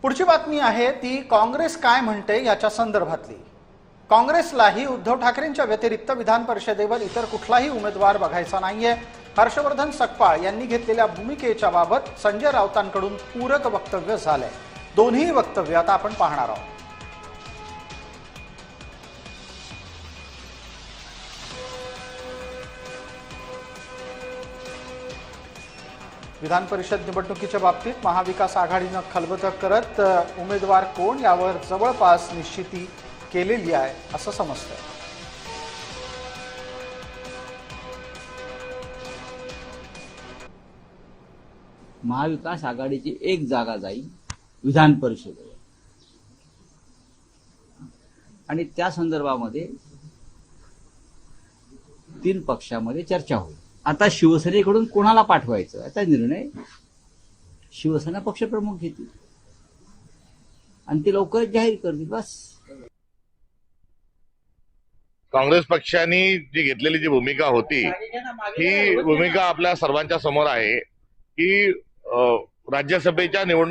पुढची बातमी आहे ती काँग्रेस काय म्हणते याच्या संदर्भातली। काँग्रेसलाही उद्धव ठाकरेंच्या व्यतिरिक्त विधान परिषदेवर इतर कुठलाही उमेदवार बघायचा नाहीये। हर्षवर्धन सकपाळ यांनी घेतलेल्या भूमिकेच्या बाबत संजय राऊतांकडून पूरक वक्तव्य झालंय। दोन्ही वक्तव्य आता आपण पाहणार आहोत। विधान परिषद निवडणुकीच्या बाबतीत महाविकास आघाडीने खलबतं करत उमेदवार कोण यावर जवळपास निश्चिती केलेली आहे असं समजतं। महाविकास आघाडीची एक जागा जाईल विधान परिषदेवर आणि त्या संदर्भामध्ये 3 पक्षामध्ये चर्चा होईल। आता शिवसेनेकडून कोणाला पाठवायचं याचा निर्णय शिवसेना पक्षप्रमुख घेतील आणि ते लवकरच जाहीर करतील। बस काँग्रेस पक्षाने जी घेतलेली जी भूमिका होती ही भूमिका आपल्या सर्वांच्या समोर आहे की राज्यसभेच्या निवडणुकीत